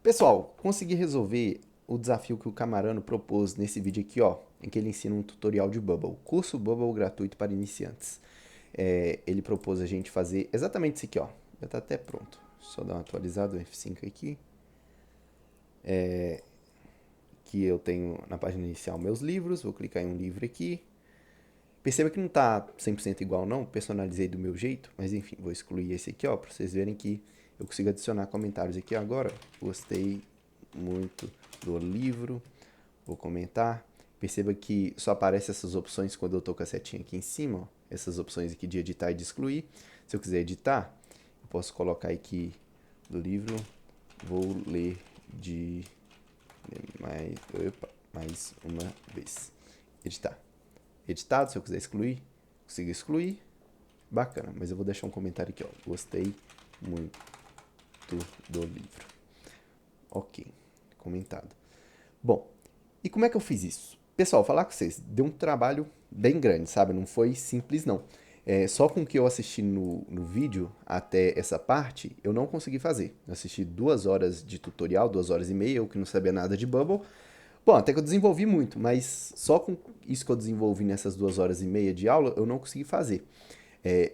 Pessoal, consegui resolver o desafio que o Camarano propôs nesse vídeo aqui, ó, em que ele ensina um tutorial de Bubble, curso Bubble gratuito para iniciantes. Ele propôs a gente fazer exatamente isso aqui, ó, já está até pronto. Só dar uma atualizada, o F5 aqui, que eu tenho na página inicial meus livros, vou clicar em um livro aqui. Perceba que não está 100% igual não, personalizei do meu jeito, mas enfim, vou excluir esse aqui, ó, para vocês verem que eu consigo adicionar comentários aqui agora. Gostei muito do livro, vou comentar. Perceba que só aparecem essas opções quando eu estou com a setinha aqui em cima, ó, essas opções aqui de editar e de excluir. Se eu quiser editar, eu posso colocar aqui do livro, vou ler de mais uma vez. Editar. Editado, se eu quiser excluir, consigo excluir. Bacana, mas eu vou deixar um comentário aqui, ó. Gostei muito do livro. Ok, comentado. Bom, e como é que eu fiz isso? Pessoal, falar com vocês, deu um trabalho bem grande, sabe? Não foi simples, não. Só com o que eu assisti no vídeo até essa parte, eu não consegui fazer. Eu assisti 2 horas de tutorial, 2 horas e meia, eu que não sabia nada de Bubble. Bom, até que eu desenvolvi muito, mas só com isso que eu desenvolvi nessas 2 horas e meia de aula, eu não consegui fazer.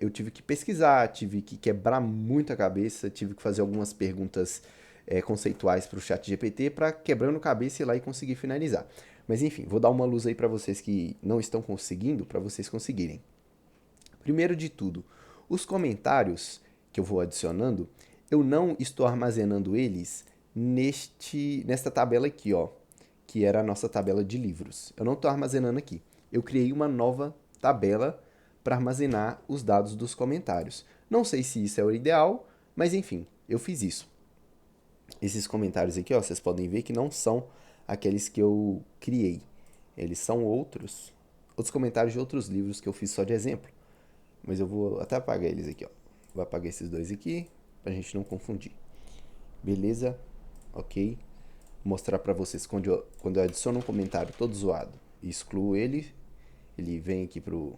Eu tive que pesquisar, tive que quebrar muito a cabeça, tive que fazer algumas perguntas conceituais para o chat GPT para quebrando a cabeça ir lá e conseguir finalizar. Mas enfim, vou dar uma luz aí para vocês que não estão conseguindo, para vocês conseguirem. Primeiro de tudo, os comentários que eu vou adicionando, eu não estou armazenando eles nesta tabela aqui, ó, que era a nossa tabela de livros. Eu não estou armazenando aqui. Eu criei uma nova tabela para armazenar os dados dos comentários. Não sei se isso é o ideal, mas enfim, eu fiz isso. Esses comentários aqui, ó, vocês podem ver que não são aqueles que eu criei. Eles são outros comentários de outros livros que eu fiz só de exemplo. Mas eu vou até apagar eles aqui, ó. Vou apagar esses dois aqui, pra gente não confundir. Beleza? Ok? Vou mostrar pra vocês quando eu adiciono um comentário todo zoado e excluo ele, ele vem aqui pro...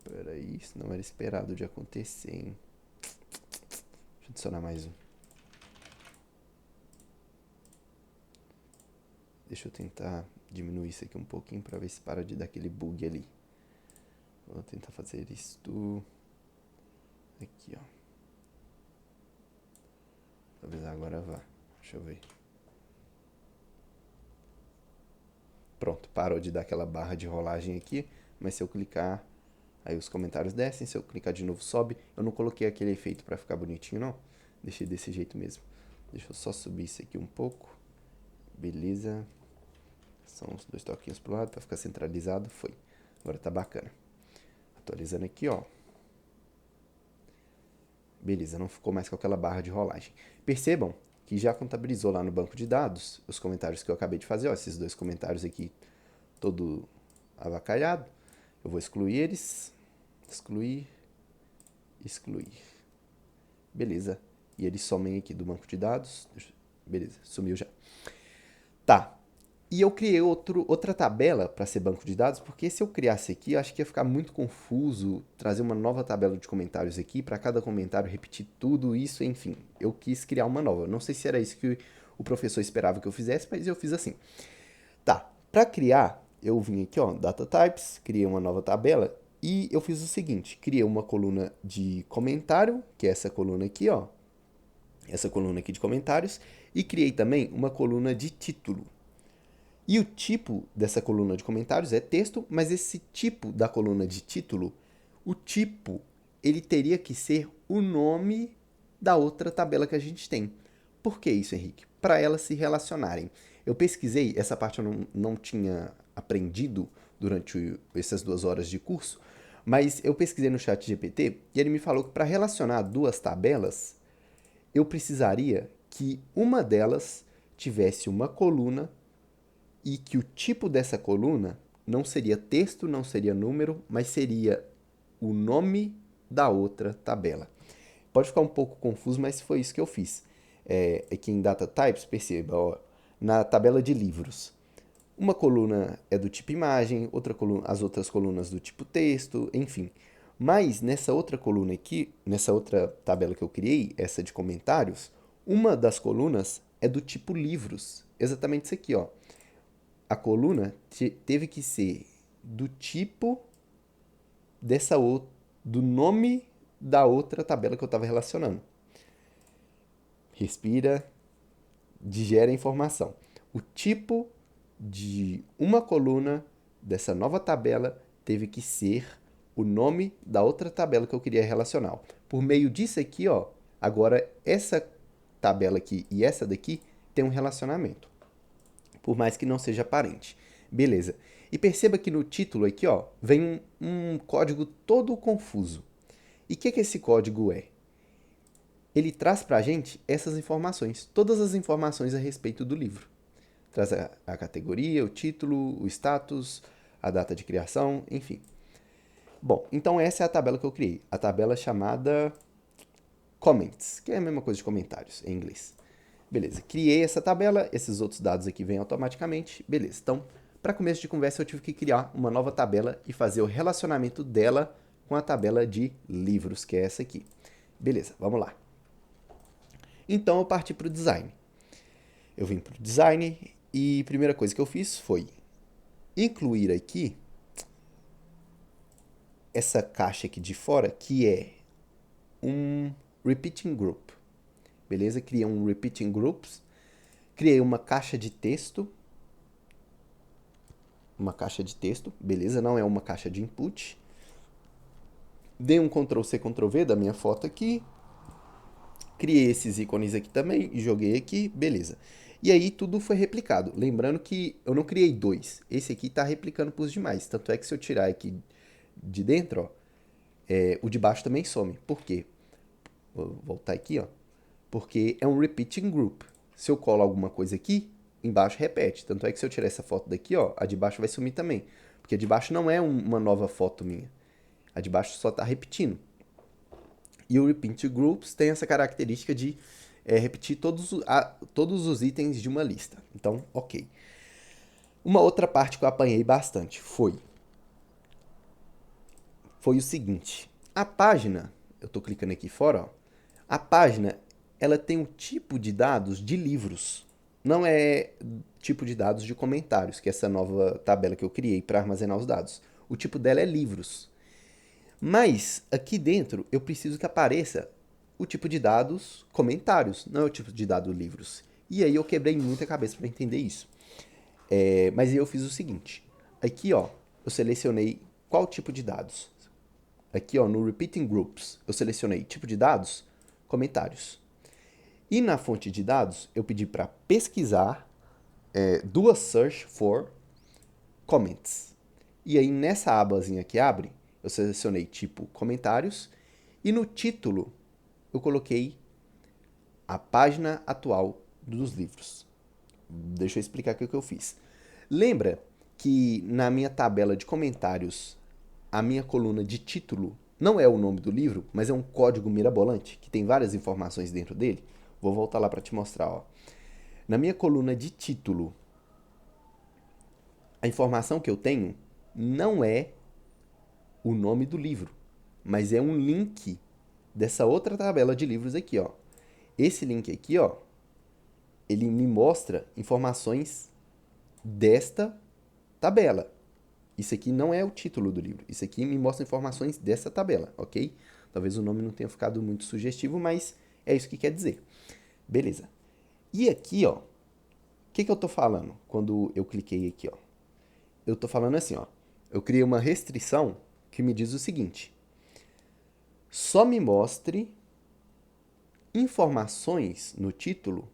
Peraí, isso não era esperado de acontecer, hein? Deixa eu adicionar mais um. Deixa eu tentar diminuir isso aqui um pouquinho pra ver se para de dar aquele bug ali. Vou tentar fazer isto aqui, ó. Talvez agora vá. Deixa eu ver. Pronto, parou de dar aquela barra de rolagem aqui, mas se eu clicar, aí os comentários descem, se eu clicar de novo sobe. Eu não coloquei aquele efeito pra ficar bonitinho, não. Deixei desse jeito mesmo. Deixa eu só subir isso aqui um pouco. Beleza. São os dois toquinhos pro lado pra ficar centralizado. Foi. Agora tá bacana. Atualizando aqui, ó. Beleza, não ficou mais com aquela barra de rolagem. Percebam que já contabilizou lá no banco de dados os comentários que eu acabei de fazer, ó, esses dois comentários aqui, todo avacalhado. Eu vou excluir eles, excluir, excluir. Beleza, e eles somem aqui do banco de dados. Beleza, sumiu já. Tá, e eu criei outra tabela para ser banco de dados, porque se eu criasse aqui, eu acho que ia ficar muito confuso trazer uma nova tabela de comentários aqui, para cada comentário repetir tudo isso, enfim. Eu quis criar uma nova. Não sei se era isso que o professor esperava que eu fizesse, mas eu fiz assim. Tá, para criar, eu vim aqui, ó, Data Types, criei uma nova tabela e eu fiz o seguinte, criei uma coluna de comentário, que é essa coluna aqui, ó, essa coluna aqui de comentários, e criei também uma coluna de título. E o tipo dessa coluna de comentários é texto, mas esse tipo da coluna de título, o tipo, ele teria que ser o nome da outra tabela que a gente tem. Por que isso, Henrique? Para elas se relacionarem. Eu pesquisei, essa parte eu não tinha aprendido durante essas 2 horas de curso, mas eu pesquisei no chat GPT e ele me falou que para relacionar duas tabelas, eu precisaria que uma delas tivesse uma coluna e que o tipo dessa coluna não seria texto, não seria número, mas seria o nome da outra tabela. Pode ficar um pouco confuso, mas foi isso que eu fiz. Aqui em Data Types, perceba, ó, na tabela de livros, uma coluna é do tipo imagem, outra coluna, as outras colunas do tipo texto, enfim. Mas nessa outra coluna aqui, nessa outra tabela que eu criei, essa de comentários, uma das colunas é do tipo livros. Exatamente isso aqui, ó. A coluna teve que ser do tipo do nome da outra tabela que eu estava relacionando. Respira, digere a informação. O tipo de uma coluna dessa nova tabela teve que ser o nome da outra tabela que eu queria relacionar. Por meio disso aqui, ó, agora essa tabela aqui e essa daqui tem um relacionamento, por mais que não seja aparente. Beleza. E perceba que no título aqui, ó, vem um código todo confuso. E o que esse código é? Ele traz para a gente essas informações, todas as informações a respeito do livro. Traz a categoria, o título, o status, a data de criação, enfim. Bom, então essa é a tabela que eu criei, a tabela chamada Comments, que é a mesma coisa de comentários em inglês. Beleza, criei essa tabela, esses outros dados aqui vêm automaticamente, beleza. Então, para começo de conversa, eu tive que criar uma nova tabela e fazer o relacionamento dela com a tabela de livros, que é essa aqui. Beleza, vamos lá. Então, eu parti para o design. Eu vim para o design e a primeira coisa que eu fiz foi incluir aqui essa caixa aqui de fora, que é um repeating group. Beleza? Criei um repeating groups, criei uma caixa de texto, beleza? Não é uma caixa de input. Dei um Ctrl+C, Ctrl+V da minha foto aqui, criei esses ícones aqui também e joguei aqui, beleza. E aí tudo foi replicado. Lembrando que eu não criei dois, esse aqui está replicando para os demais. Tanto é que se eu tirar aqui de dentro, ó, o de baixo também some. Por quê? Vou voltar aqui, ó. Porque é um repeating group. Se eu colo alguma coisa aqui, embaixo repete. Tanto é que se eu tirar essa foto daqui, ó, a de baixo vai sumir também. Porque a de baixo não é uma nova foto minha. A de baixo só está repetindo. E o repeating groups tem essa característica de repetir todos os itens de uma lista. Então, ok. Uma outra parte que eu apanhei bastante foi o seguinte. A página, eu estou clicando aqui fora, ó, a página ela tem um tipo de dados de livros. Não é tipo de dados de comentários, que é essa nova tabela que eu criei para armazenar os dados. O tipo dela é livros. Mas aqui dentro eu preciso que apareça o tipo de dados comentários, não é o tipo de dado livros. E aí eu quebrei muita cabeça para entender isso. Mas aí eu fiz o seguinte. Aqui, ó, eu selecionei qual tipo de dados. Aqui, ó, no Repeating Groups, eu selecionei tipo de dados, comentários. E na fonte de dados, eu pedi para pesquisar, do a search for comments. E aí nessa abazinha que abre, eu selecionei tipo comentários e no título eu coloquei a página atual dos livros. Deixa eu explicar aqui o que eu fiz. Lembra que na minha tabela de comentários, a minha coluna de título não é o nome do livro, mas é um código mirabolante que tem várias informações dentro dele? Vou voltar lá para te mostrar, ó. Na minha coluna de título, a informação que eu tenho não é o nome do livro, mas é um link dessa outra tabela de livros aqui, ó. Esse link aqui, ó, ele me mostra informações desta tabela. Isso aqui não é o título do livro. Isso aqui me mostra informações dessa tabela, ok? Talvez o nome não tenha ficado muito sugestivo, mas é isso que quer dizer. Beleza. E aqui, ó, o que eu tô falando quando eu cliquei aqui, ó? Eu tô falando assim, ó. Eu criei uma restrição que me diz o seguinte: só me mostre informações no título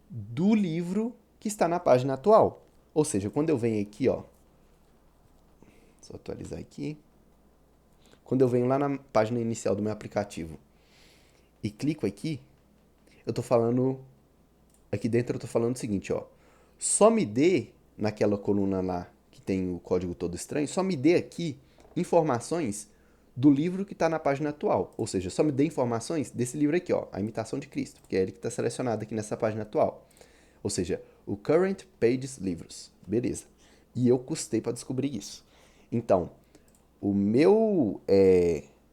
do livro que está na página atual. Ou seja, quando eu venho aqui, ó, só atualizar aqui. Quando eu venho lá na página inicial do meu aplicativo e clico aqui, eu tô falando, aqui dentro eu tô falando o seguinte, ó. Só me dê, naquela coluna lá que tem o código todo estranho, só me dê aqui informações do livro que está na página atual. Ou seja, só me dê informações desse livro aqui, ó, A Imitação de Cristo, porque é ele que está selecionado aqui nessa página atual. Ou seja, o Current Pages Livros. Beleza. E eu custei para descobrir isso. Então, o meu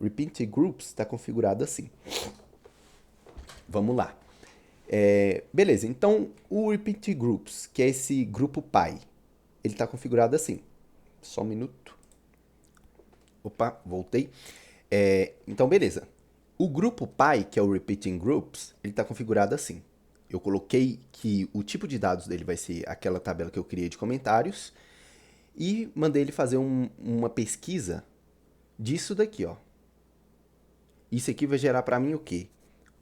Repeat Groups está configurado assim. Vamos lá. Beleza, então o Repeat Groups, que é esse grupo pai, ele está configurado assim. Só um minuto. Opa, voltei. Então, beleza. O grupo pai, que é o Repeating Groups, ele está configurado assim. Eu coloquei que o tipo de dados dele vai ser aquela tabela que eu criei de comentários e mandei ele fazer uma pesquisa disso daqui, ó. Isso aqui vai gerar para mim o quê?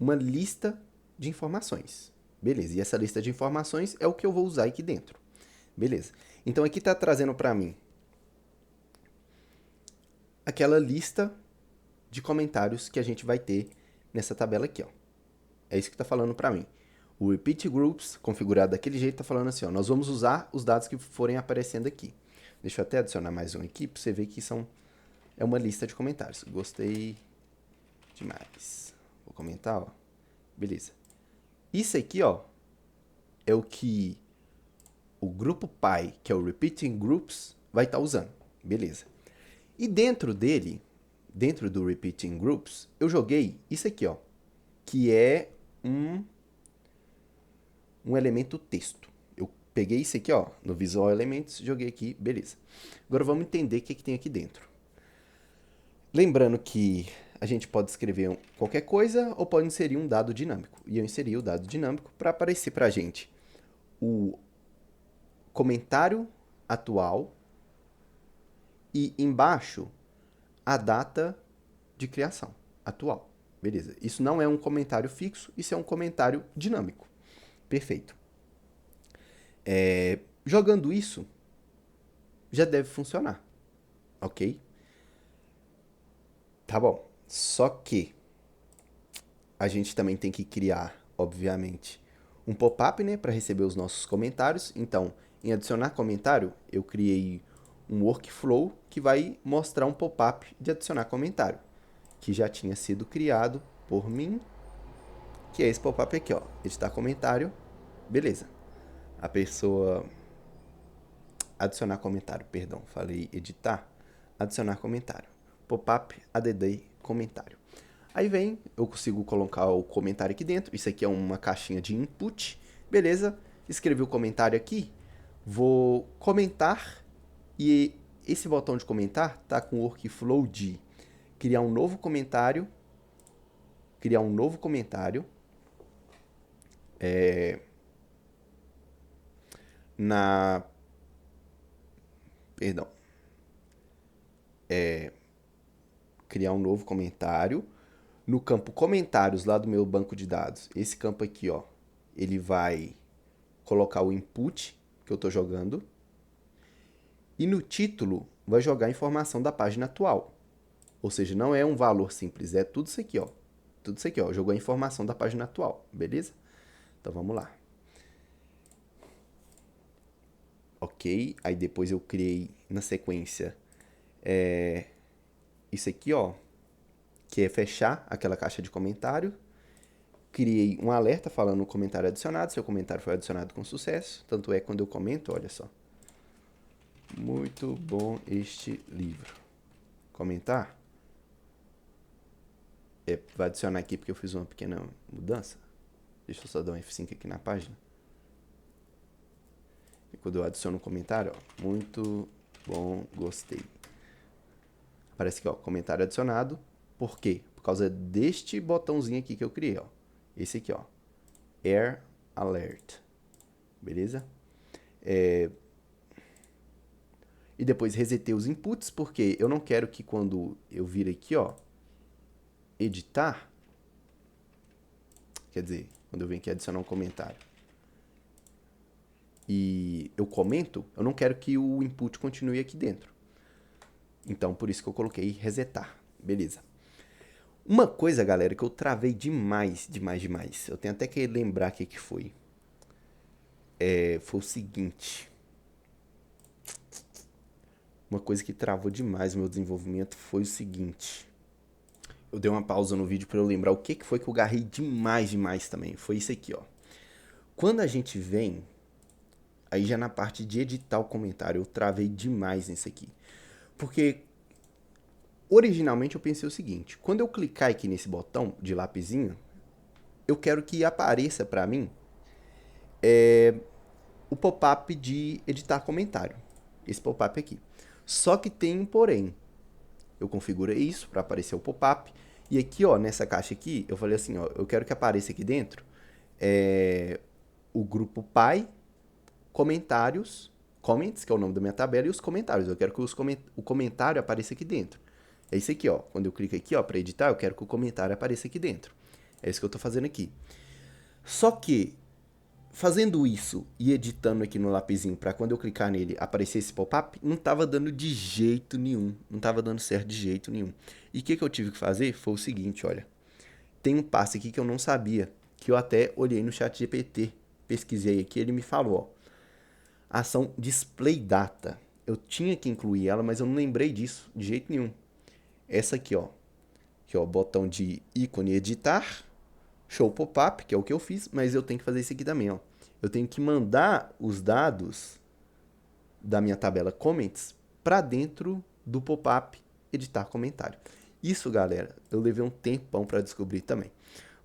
Uma lista de informações. Beleza, e essa lista de informações é o que eu vou usar aqui dentro. Beleza. Então aqui está trazendo para mim aquela lista de comentários que a gente vai ter nessa tabela aqui, ó. É isso que está falando para mim. O Repeat Groups, configurado daquele jeito, está falando assim, ó, nós vamos usar os dados que forem aparecendo aqui. Deixa eu até adicionar mais um aqui para você ver que é uma lista de comentários. Gostei demais. Vou comentar, ó. Beleza. Isso aqui, ó, é o que o grupo pai, que é o Repeating Groups, vai estar usando. Beleza. E dentro dele, dentro do Repeating Groups, eu joguei isso aqui, ó, que é um elemento texto. Eu peguei isso aqui, ó, no Visual Elements, joguei aqui, beleza. Agora vamos entender o que tem aqui dentro. Lembrando que a gente pode escrever qualquer coisa ou pode inserir um dado dinâmico. E eu inseri o dado dinâmico para aparecer para a gente o comentário atual e embaixo a data de criação atual. Beleza. Isso não é um comentário fixo, isso é um comentário dinâmico. Perfeito. Jogando isso, já deve funcionar. Ok? Tá bom. Só que a gente também tem que criar, obviamente, um pop-up, né, para receber os nossos comentários. Então, em adicionar comentário, eu criei um workflow que vai mostrar um pop-up de adicionar comentário, que já tinha sido criado por mim, que é esse pop-up aqui, ó, editar comentário, beleza. A pessoa adicionar comentário, perdão, falei editar, adicionar comentário, pop-up, add comentário. Aí vem, eu consigo colocar o comentário aqui dentro, isso aqui é uma caixinha de input, beleza, escrevi o comentário aqui, vou comentar e esse botão de comentar tá com o workflow de criar um novo comentário, na, perdão, criar um novo comentário no campo comentários lá do meu banco de dados. Esse campo aqui, ó, ele vai colocar o input que eu estou jogando e no título vai jogar a informação da página atual. Ou seja, não é um valor simples, é tudo isso aqui, ó. Tudo isso aqui, ó, jogou a informação da página atual, beleza? Então vamos lá. Ok, aí depois eu criei na sequência isso aqui, ó, que é fechar aquela caixa de comentário. Criei um alerta falando o comentário adicionado, seu comentário foi adicionado com sucesso. Tanto é quando eu comento, olha só. Muito bom este livro. Comentar. Vai adicionar aqui porque eu fiz uma pequena mudança. Deixa eu só dar um F5 aqui na página. E quando eu adiciono um comentário, ó, muito bom, gostei. Aparece aqui, ó, comentário adicionado. Por quê? Por causa deste botãozinho aqui que eu criei, ó. Esse aqui, ó. Air Alert. Beleza? E depois resetei os inputs, porque eu não quero que quando eu vir aqui, ó, editar, quer dizer, quando eu venho aqui adicionar um comentário, e eu comento, eu não quero que o input continue aqui dentro. Então, por isso que eu coloquei resetar. Beleza. Uma coisa, galera, que eu travei demais. Eu tenho até que lembrar o que foi. Foi o seguinte. Uma coisa que travou demais o meu desenvolvimento foi o seguinte. Eu dei uma pausa no vídeo para eu lembrar o que foi que eu garrei demais também. Foi isso aqui, ó. Quando a gente vem, aí já na parte de editar o comentário, eu travei demais nisso aqui. Porque Originalmente eu pensei o seguinte, quando eu clicar aqui nesse botão de lapisinho, eu quero que apareça para mim o pop-up de editar comentário. Esse pop-up aqui. Só que tem um porém. Eu configurei isso para aparecer o pop-up. E aqui, ó, nessa caixa aqui, eu falei assim, ó, eu quero que apareça aqui dentro o grupo pai, comentários, comments, que é o nome da minha tabela, e os comentários. Eu quero que o comentário apareça aqui dentro. É isso aqui, ó. Quando eu clico aqui, ó, para editar, eu quero que o comentário apareça aqui dentro. É isso que eu estou fazendo aqui. Só que, fazendo isso e editando aqui no lapisinho para quando eu clicar nele aparecer esse pop-up, não estava dando de jeito nenhum. Não estava dando certo de jeito nenhum. E o que eu tive que fazer foi o seguinte, olha. Tem um passo aqui que eu não sabia, que eu até olhei no chat GPT, pesquisei aqui, ele me falou, ó. Ação Display Data. Eu tinha que incluir ela, mas eu não lembrei disso de jeito nenhum. Essa aqui, ó. Aqui, ó, botão de ícone editar, show pop-up, que é o que eu fiz, mas eu tenho que fazer isso aqui também, ó. Eu tenho que mandar os dados da minha tabela comments para dentro do pop-up editar comentário. Isso, galera, eu levei um tempão para descobrir também.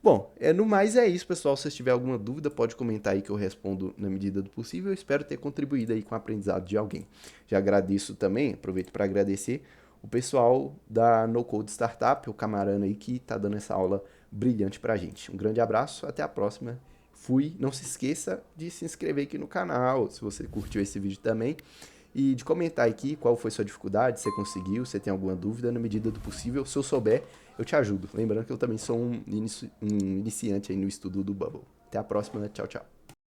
Bom, no mais é isso, pessoal. Se vocês tiverem alguma dúvida, pode comentar aí que eu respondo na medida do possível. Eu espero ter contribuído aí com o aprendizado de alguém. Já agradeço também, aproveito para agradecer o pessoal da No Code Startup, o Camarano aí que está dando essa aula brilhante pra gente. Um grande abraço, até a próxima. Fui. Não se esqueça de se inscrever aqui no canal, se você curtiu esse vídeo também. E de comentar aqui qual foi sua dificuldade, se você conseguiu, se você tem alguma dúvida, na medida do possível. Se eu souber, eu te ajudo. Lembrando que eu também sou um iniciante aí no estudo do Bubble. Até a próxima, tchau, tchau.